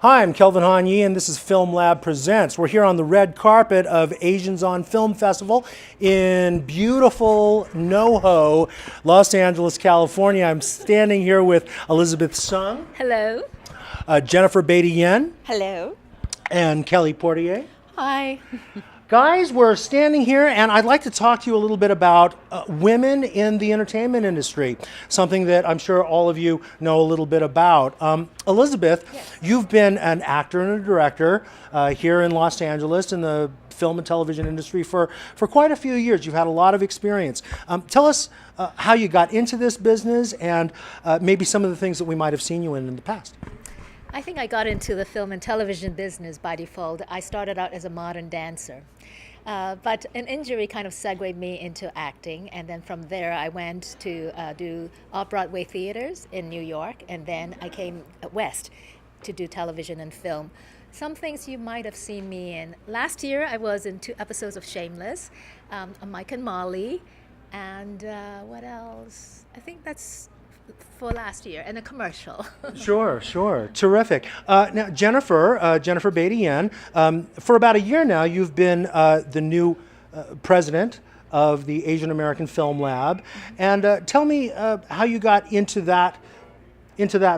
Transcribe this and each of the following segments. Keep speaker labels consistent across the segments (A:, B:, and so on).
A: Hi, I'm Kelvin Han Yi, and this is Film Lab Presents. We're here on the red carpet of Asians on Film Festival in beautiful NoHo, Los Angeles, California. I'm standing here with Elizabeth Sung,
B: Hello.
A: Jennifer Biko Yen,
C: Hello.
A: and Kelly Portier.
B: Hi.
A: Guys, we're standing here, and I'd like to talk to you a little bit about women in the entertainment industry, something that I'm sure all of you know a little bit about. Elizabeth,
B: Yes.
A: You've been an actor and a director here in Los Angeles in the film and television industry for quite a few years. You've had a lot of experience. Tell us how you got into this business and maybe some of the things that we might have seen you in the past.
B: I think I got into the film and television business by default. I started out as a modern dancer. But an injury kind of segued me into acting, and then from there I went to do off-Broadway theaters in New York, and then I came west to do television and film. Some things you might have seen me in. Last year I was in 2 episodes of Shameless, Mike and Molly, and what else? I think that's for last year, and a commercial.
A: Sure. Terrific. Now, Jennifer Biko Yen, for about a year now, you've been the new president of the Asian American Film Lab. And tell me how you got into that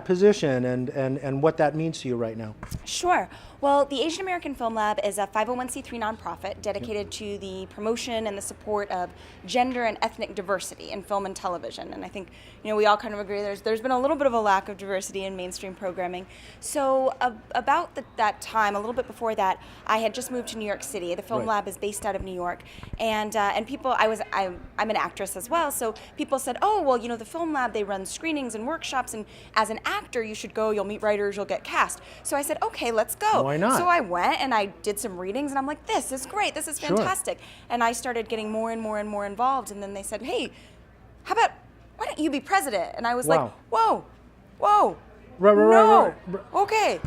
A: position and what that means to you right now.
C: Sure. Well, the Asian American Film Lab is a 501c3 nonprofit dedicated to the promotion and the support of gender and ethnic diversity in film and television. And I think, we all kind of agree there's been a little bit of a lack of diversity in mainstream programming. So about that time, a little bit before that, I had just moved to New York City. The Film Lab is based out of New York, and people, I'm an actress as well. So people said, oh, well, the Film Lab, they run screenings and workshops, and as an actor, you should go. You'll meet writers. You'll get cast. So I said, okay, let's go.
A: Why not?
C: So I went and I did some readings, and I'm like, this is great. This is fantastic. Sure. And I started getting more and more and more involved. And then they said, hey, why don't you be president? And I was like, whoa. Right. Okay.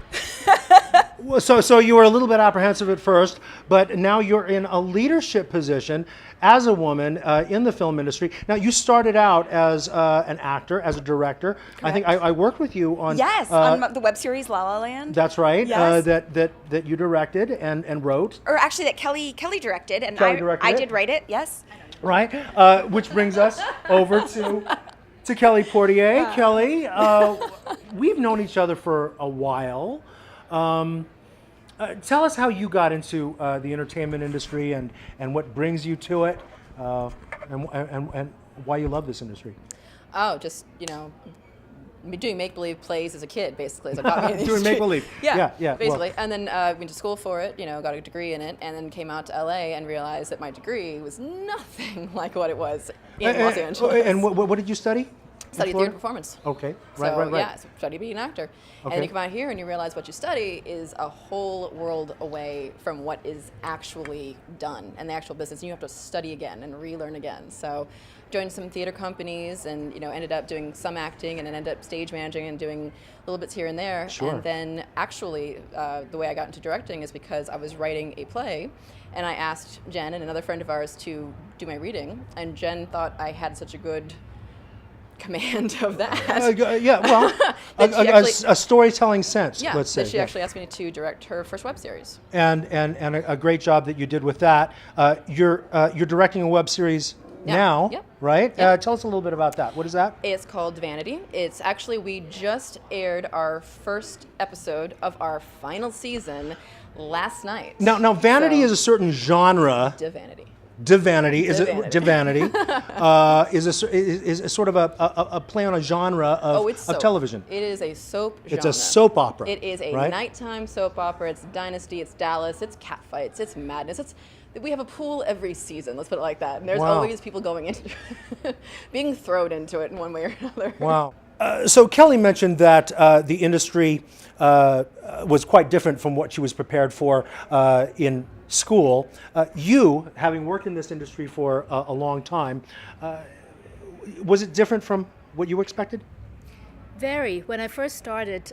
A: So you were a little bit apprehensive at first, but now you're in a leadership position as a woman in the film industry. Now, you started out as an actor, as a director.
C: Correct.
A: I think I worked with you on
C: on the web series La La Land.
A: That's right.
C: Yes.
A: That you directed and wrote.
C: Or actually, that Kelly directed, and I did write it. Yes.
A: Right. Which brings us over to Kelly Portier.
C: Yeah.
A: Kelly, we've known each other for a while. Tell us how you got into the entertainment industry and what brings you to it, and why you love this industry.
D: Oh, just doing make-believe plays as a kid, basically. So got me in the
A: Doing make-believe.
D: Yeah, basically.
A: Well,
D: and then went to school for it, got a degree in it, and then came out to LA and realized that my degree was nothing like what it was in Los Angeles.
A: And what did you study?
D: Studied theater performance.
A: Okay,
D: right.
A: Yeah,
D: so study being an actor.
A: Okay.
D: And then you come out here and you realize what you study is a whole world away from what is actually done and the actual business. And you have to study again and relearn again. So joined some theater companies and ended up doing some acting and then ended up stage managing and doing little bits here and there.
A: Sure.
D: And then actually the way I got into directing is because I was writing a play and I asked Jen and another friend of ours to do my reading, and Jen thought I had such a good command of that.
A: A storytelling sense,
D: yeah,
A: let's say.
D: She actually asked me to direct her first web series.
A: And a great job that you did with that. You're directing a web series now, right? Tell us a little bit about that. What is that?
D: It's called Vanity. It's actually, we just aired our first episode of our final season last night.
A: Now Vanity is a certain genre.
D: Divanity.
A: Is a sort of a play on a genre of television.
D: It is a soap genre.
A: It's a soap opera.
D: It is a nighttime soap opera. It's Dynasty. It's Dallas. It's catfights. It's madness. We have a pool every season. Let's put it like that. And there's always people going into being thrown into it in one way or another.
A: Wow. So Kelly mentioned that the industry was quite different from what she was prepared for in school. You, having worked in this industry for a long time, was it different from what you expected?
B: Very. When I first started,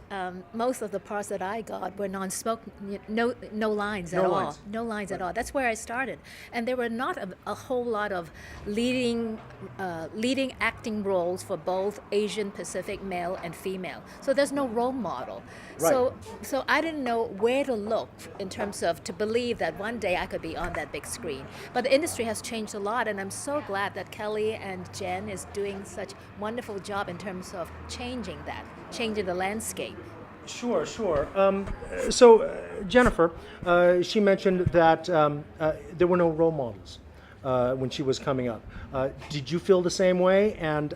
B: most of the parts that I got were non-smoke, no lines at
A: No
B: all.
A: lines.
B: No lines at all. That's where I started, and there were not a whole lot of leading acting roles for both Asian Pacific male and female. So there's no role model.
A: Right.
B: So I didn't know where to look in terms of to believe that one day I could be on that big screen. But the industry has changed a lot, and I'm so glad that Kelly and Jen is doing such wonderful job in terms of changing the landscape.
A: Sure, sure. So Jennifer, she mentioned that there were no role models when she was coming up. Did you feel the same way? And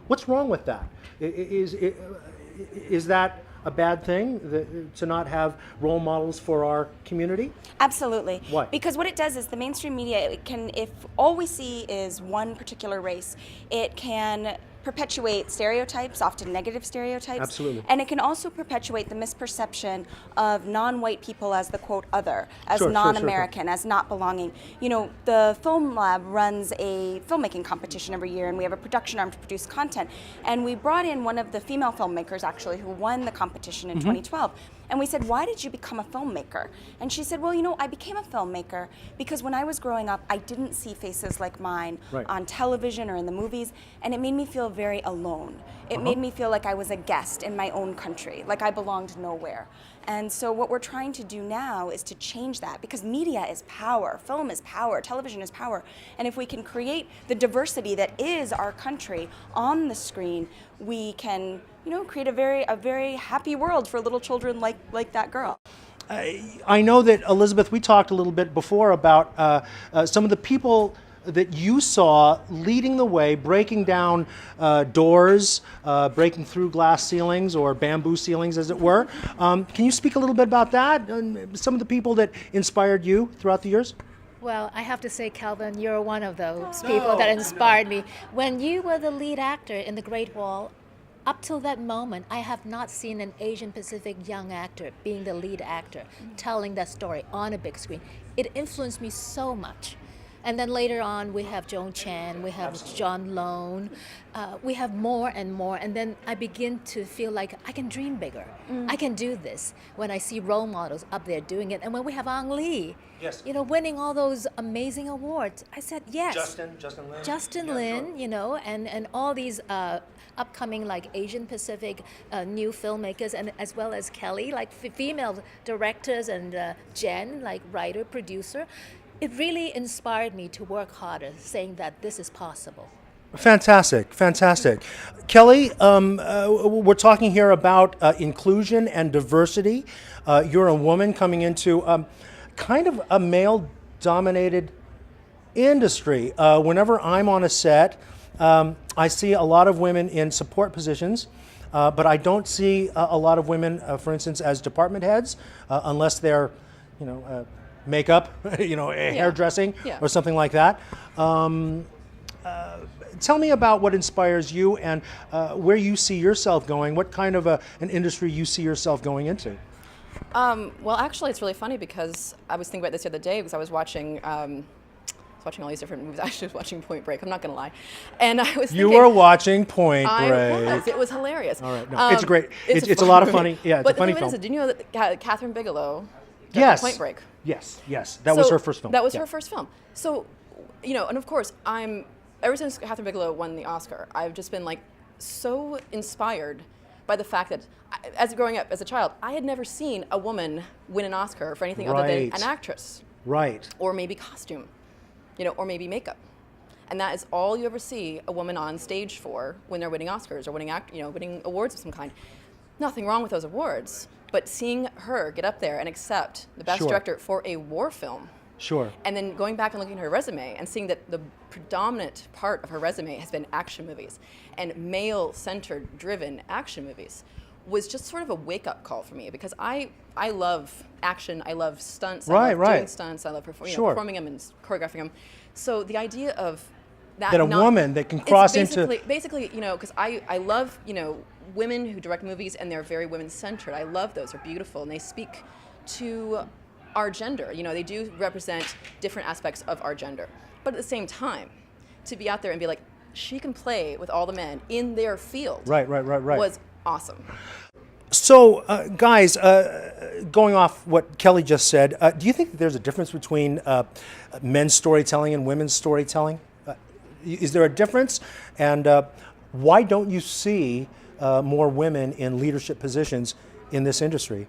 A: what's wrong with that? Is that a bad thing to not have role models for our community?
C: Absolutely.
A: Why?
C: Because what it does is the mainstream media, it can, if all we see is one particular race, it can perpetuate stereotypes, often negative stereotypes.
A: Absolutely.
C: And it can also perpetuate the misperception of non-white people as the quote other, as
A: Sure, sure,
C: non-American, as not belonging. You know, the Film Lab runs a filmmaking competition every year, and we have a production arm to produce content. And we brought in one of the female filmmakers, actually, who won the competition in 2012. And we said, why did you become a filmmaker? And she said, well, you know, I became a filmmaker because when I was growing up, I didn't see faces like mine
A: Right.
C: on television or in the movies, and it made me feel very alone. It made me feel like I was a guest in my own country, like I belonged nowhere. And so what we're trying to do now is to change that, because media is power, film is power, television is power. And if we can create the diversity that is our country on the screen, we can, you know, create a very happy world for little children like that girl.
A: I know that, Elizabeth, we talked a little bit before about some of the people that you saw leading the way, breaking down doors, breaking through glass ceilings or bamboo ceilings, as it were. Can you speak a little bit about that? And some of the people that inspired you throughout the years?
B: Well, I have to say, Calvin, you're one of those people that inspired me. When you were the lead actor in The Great Wall, up till that moment, I have not seen an Asian Pacific young actor being the lead actor, telling that story on a big screen. It influenced me so much. And then later on, we have Joan Chen, we have John Lone, we have more and more. And then I begin to feel like I can dream bigger. I can do this when I see role models up there doing it. And when we have Ang Lee,
A: Yes.
B: you know, winning all those amazing awards, I said yes.
A: Justin Lin.
B: Lin, you know, and all these upcoming like Asian Pacific new filmmakers, and as well as Kelly, like female directors, and Jen, like writer, producer. It really inspired me to work harder, saying that this is possible.
A: Fantastic, fantastic. Kelly, we're talking here about inclusion and diversity. You're a woman coming into kind of a male-dominated industry. Whenever I'm on a set, I see a lot of women in support positions, but I don't see a lot of women, for instance, as department heads, unless they're, you know, makeup, you know, hairdressing, or something like that. Tell me about what inspires you and where you see yourself going. What kind of an industry you see yourself going into?
D: Well, actually, it's really funny because I was thinking about this the other day because I was watching all these different movies. Actually, I was watching Point Break. I'm not going to lie, and I was.
A: You
D: thinking,
A: were watching Point Break.
D: I was. It was hilarious.
A: All right, no, it's great. It's a lot of funny. Yeah, it's
D: but
A: a funny
D: the thing
A: film.
D: is, did you know that Catherine Bigelow directed
A: Yes.
D: Point Break?
A: Yes. That was her first film.
D: That was her first film. So, you know, and of course, ever since Catherine Bigelow won the Oscar, I've just been like so inspired by the fact that, as growing up as a child, I had never seen a woman win an Oscar for anything other than an actress.
A: Right.
D: Or maybe costume, you know, or maybe makeup. And that is all you ever see a woman on stage for when they're winning Oscars or winning awards of some kind. Nothing wrong with those awards, but seeing her get up there and accept the Best Director for a war film.
A: Sure.
D: And then going back and looking at her resume and seeing that the predominant part of her resume has been action movies and male-centered driven action movies was just sort of a wake-up call for me, because I love action, I love stunts, I love doing stunts, I love performing them and choreographing them. So the idea of that
A: a woman that can cross into...
D: Basically, you know, because I love, you know, women who direct movies and they're very women-centered. I love those, they're beautiful, and they speak to our gender. You know, they do represent different aspects of our gender. But at the same time, to be out there and be like, she can play with all the men in their field.
A: Right.
D: Was awesome.
A: So, guys, going off what Kelly just said, do you think that there's a difference between men's storytelling and women's storytelling? Is there a difference? And why don't you see more women in leadership positions in this industry?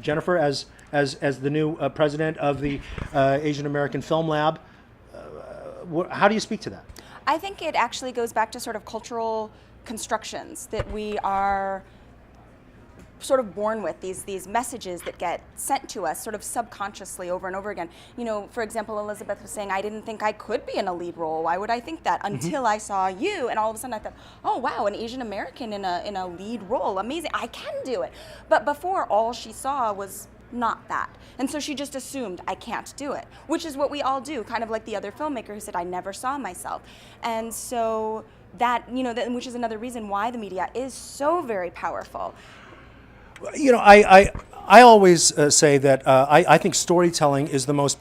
A: Jennifer, as the new president of the Asian American Film Lab, how do you speak to that?
C: I think it actually goes back to sort of cultural constructions that we are sort of born with, these messages that get sent to us sort of subconsciously over and over again. You know, for example, Elizabeth was saying, I didn't think I could be in a lead role. Why would I think that? Until I saw you, and all of a sudden I thought, oh wow, an Asian American in a lead role, amazing, I can do it. But before, all she saw was not that. And so she just assumed I can't do it, which is what we all do, kind of like the other filmmaker who said, I never saw myself. And so that, you know, which is another reason why the media is so very powerful.
A: You know, I always say that I think storytelling is the most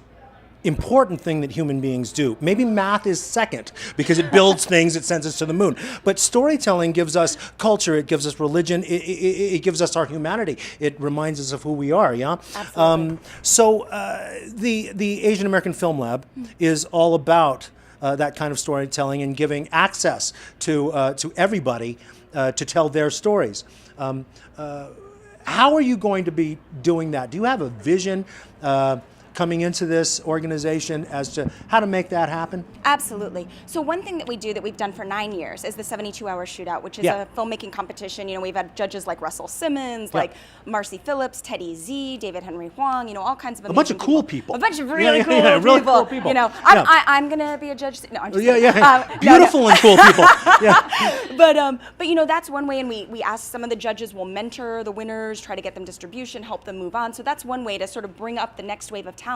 A: important thing that human beings do. Maybe math is second because it builds things, it sends us to the moon. But storytelling gives us culture, it gives us religion, it gives us our humanity. It reminds us of who we are, yeah?
C: Absolutely.
A: So the Asian American Film Lab is all about that kind of storytelling and giving access to everybody to tell their stories. How are you going to be doing that? Do you have a vision coming into this organization as to how to make that happen?
C: Absolutely. So one thing that we do that we've done for 9 years is the 72-hour shootout, which is a filmmaking competition. You know, we've had judges like Russell Simmons, like Marcy Phillips, Teddy Z, David Henry Huang, you know, all kinds of amazing
A: A bunch of cool people.
C: A bunch of really
A: really cool people.
C: You know, I'm going to be a judge. No, I'm just kidding.
A: Beautiful and cool people. Yeah.
C: But you know, that's one way, and we ask some of the judges will mentor the winners, try to get them distribution, help them move on. So that's one way to sort of bring up the next wave of talent.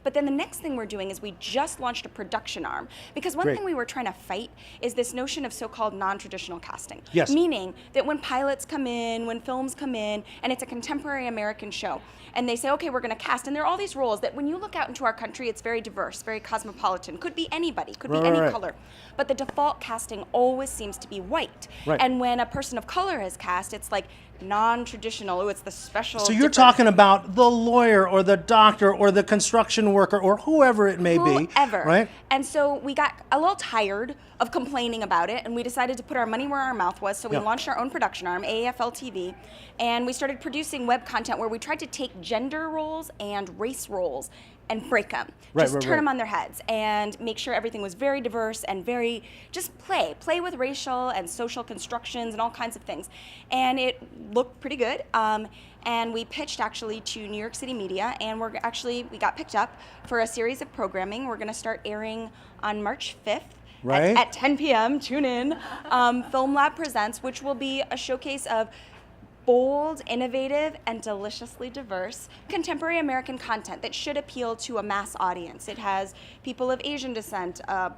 C: But then the next thing we're doing is we just launched a production arm, because one thing we were trying to fight is this notion of so-called non-traditional casting.
A: Yes.
C: Meaning that when pilots come in, when films come in, and it's a contemporary American show, and they say, okay, we're going to cast, and there are all these roles that when you look out into our country, it's very diverse, very cosmopolitan, could be anybody, could be any color. But the default casting always seems to be white.
A: Right.
C: And when a person of color is cast, it's like non-traditional. Oh, it's the special.
A: So you're talking about the lawyer or the doctor or the construction worker or whoever it may be.
C: Whoever.
A: Right?
C: And so we got a little tired of complaining about it, and we decided to put our money where our mouth was. So we launched our own production arm, AAFL TV, and we started producing web content where we tried to take gender roles and race roles and break them. Just turn them on their heads and make sure everything was very diverse and very, just play with racial and social constructions and all kinds of things. And it looked pretty good. And we pitched actually to New York City media, and we got picked up for a series of programming. We're gonna start airing on March 5th. At 10 p.m., tune in. Film Lab Presents, which will be a showcase of bold, innovative, and deliciously diverse contemporary American content that should appeal to a mass audience. It has people of Asian descent, of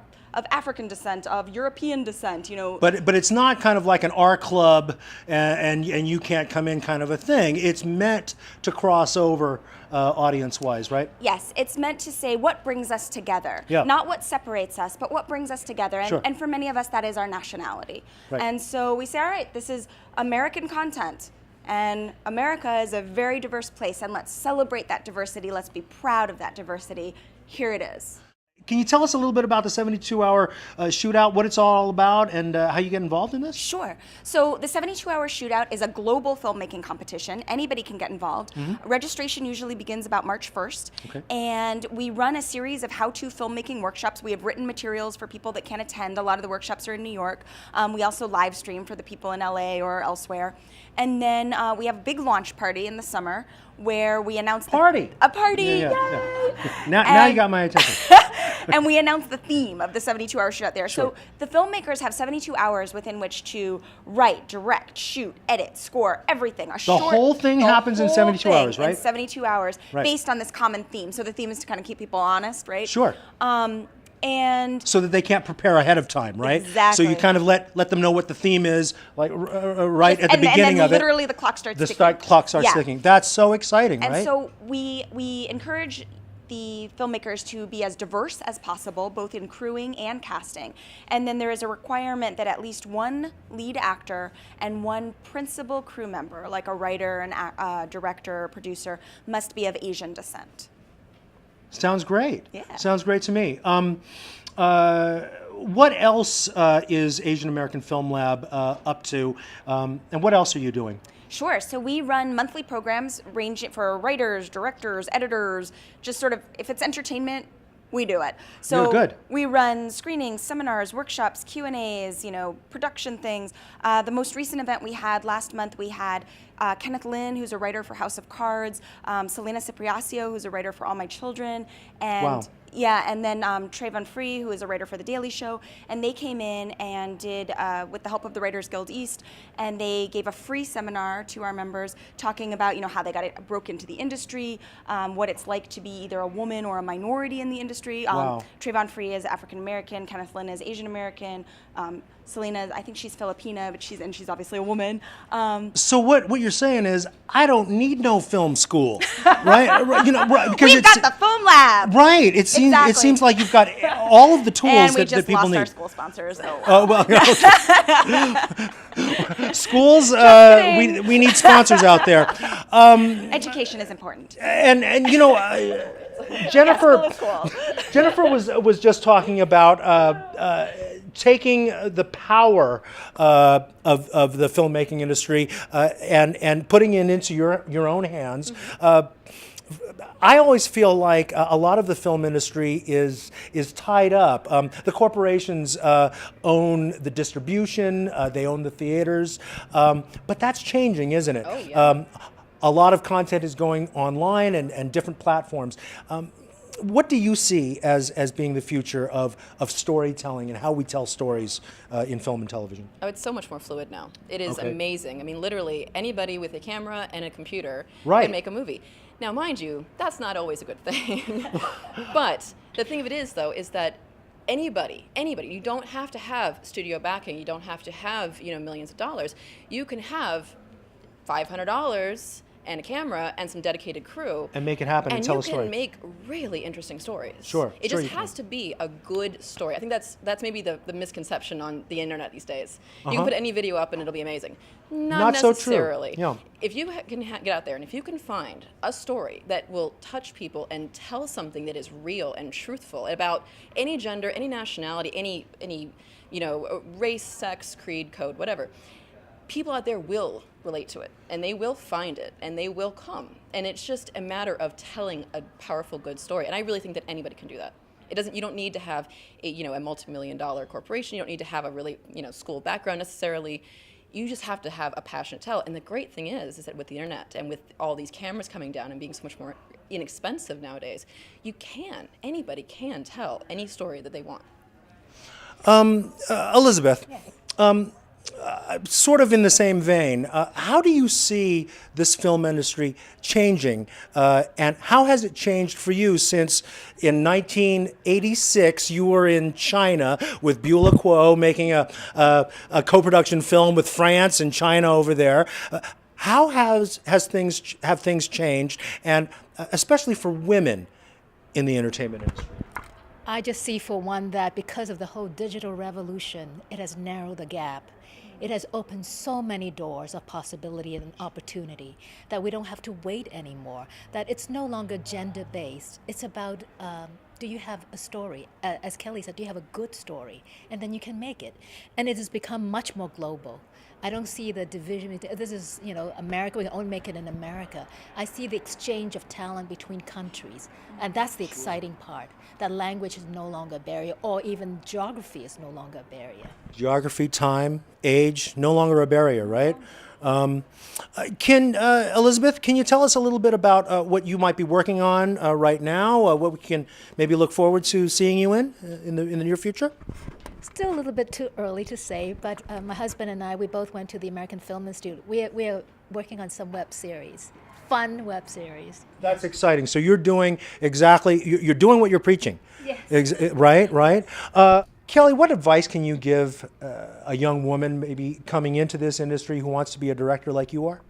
C: African descent, of European descent, you know.
A: But it's not kind of like an R club and you can't come in kind of a thing. It's meant to cross over audience-wise, right?
C: Yes, it's meant to say what brings us together, not what separates us, but what brings us together. And for many of us, that is our nationality. Right. And so we say, all right, this is American content. And America is a very diverse place, and let's celebrate that diversity. Let's be proud of that diversity. Here it is.
A: Can you tell us a little bit about the 72-hour shootout, what it's all about, and how you get involved in this?
C: Sure. So the 72-hour shootout is a global filmmaking competition. Anybody can get involved. Registration usually begins about March 1st. Okay. And we run a series of how-to filmmaking workshops. We have written materials for people that can't attend. A lot of the workshops are in New York. We also live stream for the people in LA or elsewhere. And then we have a big launch party in the summer where we announce a party.
A: Yeah. Now you got my attention.
C: And we announce the theme of the 72-hour shootout there. Sure. So the filmmakers have 72 hours within which to write, direct, shoot, edit, score, everything.
A: The whole thing happens in 72 hours, right?
C: In 72 hours, based on this common theme. So the theme is to kind of keep people honest, right?
A: Sure.
C: And
A: so that they can't prepare ahead of time, right?
C: Exactly.
A: So you kind of let them know what the theme is, like right at the beginning
C: and
A: of it.
C: Literally, the clock starts ticking.
A: The clock starts ticking. That's so exciting, right?
C: And so we encourage the filmmakers to be as diverse as possible, both in crewing and casting. And then there is a requirement that at least one lead actor and one principal crew member, like a writer, a director, producer, must be of Asian descent.
A: Sounds great.
C: Yeah.
A: Sounds great to me. What else is Asian American Film Lab up to, and what else are you doing?
C: Sure. So we run monthly programs ranging for writers, directors, editors, just sort of, if it's entertainment, we do it. So
A: You're good.
C: We run screenings, seminars, workshops, Q&As, production things. The most recent event we had last month, we had Kenneth Lin, who's a writer for House of Cards, Selena Cipriacio, who's a writer for All My Children, and
A: Wow.
C: yeah, and then Trayvon Free, who is a writer for The Daily Show, and they came in and did, with the help of the Writers Guild East, and they gave a free seminar to our members talking about, how they broke into the industry, what it's like to be either a woman or a minority in the industry.
A: Wow.
C: Trayvon Free is African American, Kenneth Lin is Asian American, Selena, I think she's Filipina, but she's obviously a woman.
A: So what you're saying is, I don't need no film school, right? Because
C: We've got the film lab.
A: Right. It seems
C: Exactly.
A: it seems like you've got all of the tools
C: And we
A: that
C: just
A: people
C: lost
A: need.
C: our school sponsors. So.
A: Oh well, schools.
C: kidding.
A: We need sponsors out there.
C: Education is important.
A: And Jennifer
C: Yeah, school is cool.
A: Jennifer was just talking about taking the power of the filmmaking industry and putting it into your own hands. I always feel like a lot of the film industry is tied up. The corporations own the distribution, they own the theaters, but that's changing, isn't it?
D: Oh, yeah.
A: A lot of content is going online and different platforms. What do you see as being the future of storytelling and how we tell stories in film and television?
D: Oh, it's so much more fluid now. It is
A: Okay.
D: amazing. I mean, literally anybody with a camera and a computer
A: Right.
D: can make a movie. Now, mind you, that's not always a good thing. But the thing of it is, though, is that anybody, you don't have to have studio backing. You don't have to have, millions of dollars. You can have $500 and a camera and some dedicated crew.
A: And make it happen and tell a
D: you
A: story.
D: can make really interesting stories.
A: Sure,
D: It
A: sure
D: just
A: you
D: has to be a good story. I think that's maybe the misconception on the internet these days. You
A: Uh-huh.
D: can put any video up and it'll be amazing.
A: Not so true.
D: necessarily.
A: Yeah.
D: If you can get out there and if you can find a story that will touch people and tell something that is real and truthful about any gender, any nationality, any race, sex, creed, code, whatever, people out there will relate to it and they will find it and they will come. And it's just a matter of telling a powerful, good story. And I really think that anybody can do that. You don't need to have a multi-million-dollar corporation. You don't need to have a really, school background necessarily. You just have to have a passion to tell. And the great thing is that with the internet and with all these cameras coming down and being so much more inexpensive nowadays, anybody can tell any story that they want.
A: Elizabeth, sort of in the same vein, how do you see this film industry changing, and how has it changed for you since in 1986 you were in China with Beulah Kuo making a co-production film with France and China over there? How have things changed, and especially for women in the entertainment industry?
B: I just see, for one, that because of the whole digital revolution, it has narrowed the gap. It has opened so many doors of possibility and opportunity that we don't have to wait anymore, that it's no longer gender-based. It's about, do you have a story? As Kelly said, do you have a good story? And then you can make it. And it has become much more global. I don't see the division. This is, America, we can only make it in America. I see the exchange of talent between countries. And that's the exciting part, that language is no longer a barrier, or even geography is no longer a barrier.
A: Geography, time, age, no longer a barrier, right? Elizabeth, can you tell us a little bit about what you might be working on right now, what we can maybe look forward to seeing you in the near future?
B: Still a little bit too early to say, but my husband and I, we both went to the American Film Institute. We are working on some web series, fun web series.
A: That's exciting. So you're doing you're doing what you're preaching.
B: Yes.
A: Right. Kelly, what advice can you give a young woman maybe coming into this industry who wants to be a director like you are?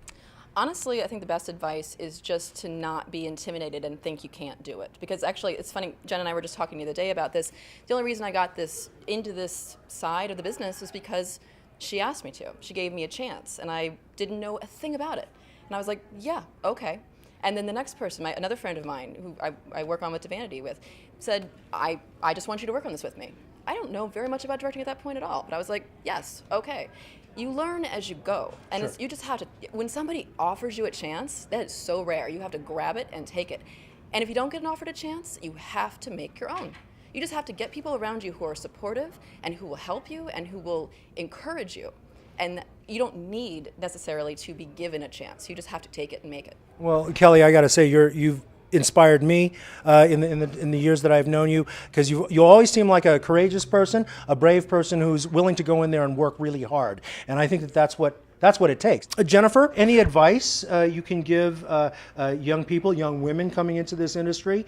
D: Honestly, I think the best advice is just to not be intimidated and think you can't do it. Because actually, it's funny, Jen and I were just talking the other day about this. The only reason I got into this side of the business was because she asked me to. She gave me a chance, and I didn't know a thing about it. And I was like, yeah, okay. And then the next person, another friend of mine who I work on with Divinity with, said, I just want you to work on this with me. I don't know very much about directing at that point at all, but I was like, yes, okay. You learn as you go, and
A: Sure.
D: you just have to, when somebody offers you a chance, that is so rare. You have to grab it and take it. And if you don't get offered a chance, you have to make your own. You just have to get people around you who are supportive and who will help you and who will encourage you. And you don't need necessarily to be given a chance. You just have to take it and make it.
A: Well, Kelly, I got to say, you've inspired me in the years that I've known you, because you always seem like a courageous person, a brave person who's willing to go in there and work really hard. And I think that's what it takes. Jennifer, any advice you can give young people, young women coming into this industry?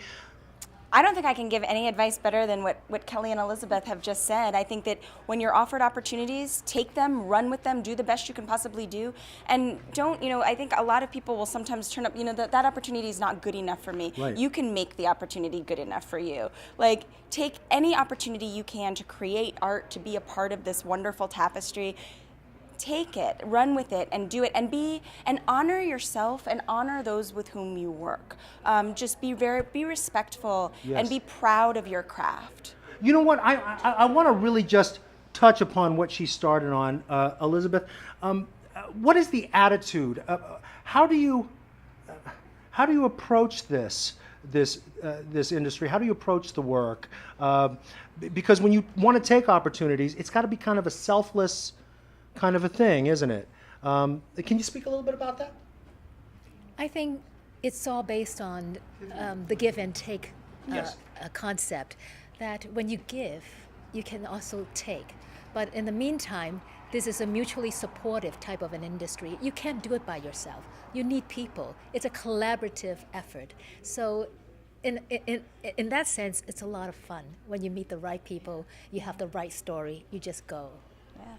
C: I don't think I can give any advice better than what Kelly and Elizabeth have just said. I think that when you're offered opportunities, take them, run with them, do the best you can possibly do. And don't, I think a lot of people will sometimes turn up, that opportunity is not good enough for me.
A: Right.
C: You can make the opportunity good enough for you. Like, take any opportunity you can to create art, to be a part of this wonderful tapestry. Take it, run with it, and do it, and honor yourself and honor those with whom you work. Just be respectful.
A: Yes.
C: And be proud of your craft.
A: You know what? I want to really just touch upon what she started on, Elizabeth. What is the attitude? How do you approach this industry? How do you approach the work? Because when you want to take opportunities, it's got to be kind of a selfless kind of a thing, isn't it? Can you speak a little bit about that?
B: I think it's all based on the give and take
A: Yes.
B: concept, that when you give, you can also take. But in the meantime, this is a mutually supportive type of an industry. You can't do it by yourself. You need people. It's a collaborative effort. So in that sense, it's a lot of fun. When you meet the right people, you have the right story, you just go.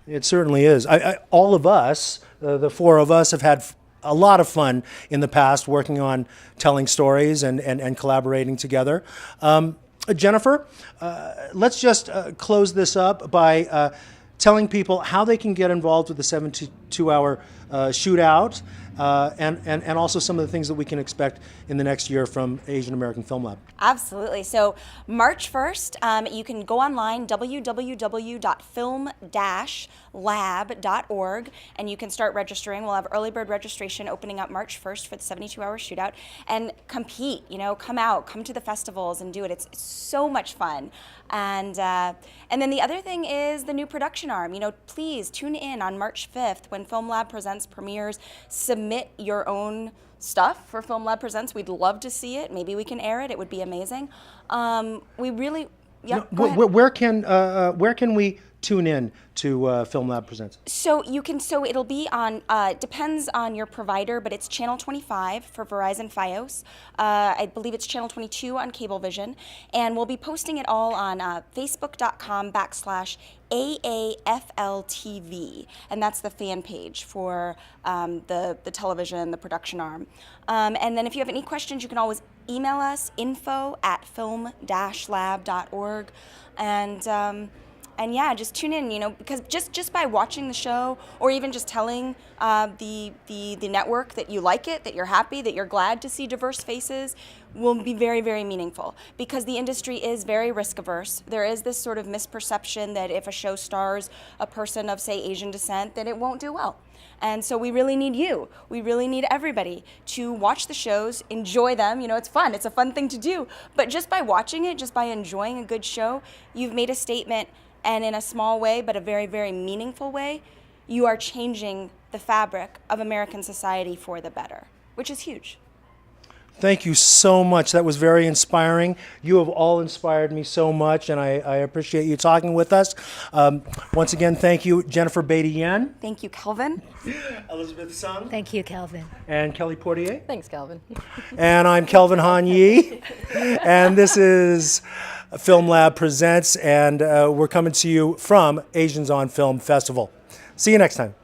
A: It certainly is. All of us, the four of us, have had a lot of fun in the past working on telling stories and collaborating together. Jennifer, let's just close this up by telling people how they can get involved with the 72-hour shootout, and also some of the things that we can expect in the next year from Asian American Film Lab.
C: Absolutely. So March 1st, you can go online, www.film-lab.org, and you can start registering. We'll have early bird registration opening up March 1st for the 72-hour shootout. And compete, come out, come to the festivals and do it. It's so much fun. And then the other thing is the new production arm. Please tune in on March 5th when Film Lab Presents premieres. Submit your own stuff for Film Lab Presents. We'd love to see it. Maybe we can air it. It would be amazing. We really, yeah. Go ahead.
A: Where can we tune in to Film Lab Presents?
C: So it'll be on, depends on your provider, but it's channel 25 for Verizon Fios. I believe it's channel 22 on Cablevision. And we'll be posting it all on facebook.com/AAFLTV. And that's the fan page for the television, the production arm. And then if you have any questions, you can always email us, info@film-lab.org. And yeah, just tune in, because just by watching the show, or even just telling the network that you like it, that you're happy, that you're glad to see diverse faces, will be very, very meaningful. Because the industry is very risk averse. There is this sort of misperception that if a show stars a person of, say, Asian descent, that it won't do well. And so we really need you. We really need everybody to watch the shows, enjoy them. It's fun. It's a fun thing to do. But just by watching it, just by enjoying a good show, you've made a statement. And in a small way, but a very, very meaningful way, you are changing the fabric of American society for the better, which is huge.
A: Thank you so much. That was very inspiring. You have all inspired me so much, and I appreciate you talking with us. Once again, thank you, Jennifer Yen.
C: Thank you, Kelvin.
A: Elizabeth Sung.
B: Thank you, Calvin.
A: And Kelly Portier.
D: Thanks, Calvin.
A: And I'm Kelvin Han Yi. And this is Film Lab Presents, and we're coming to you from Asians on Film Festival. See you next time.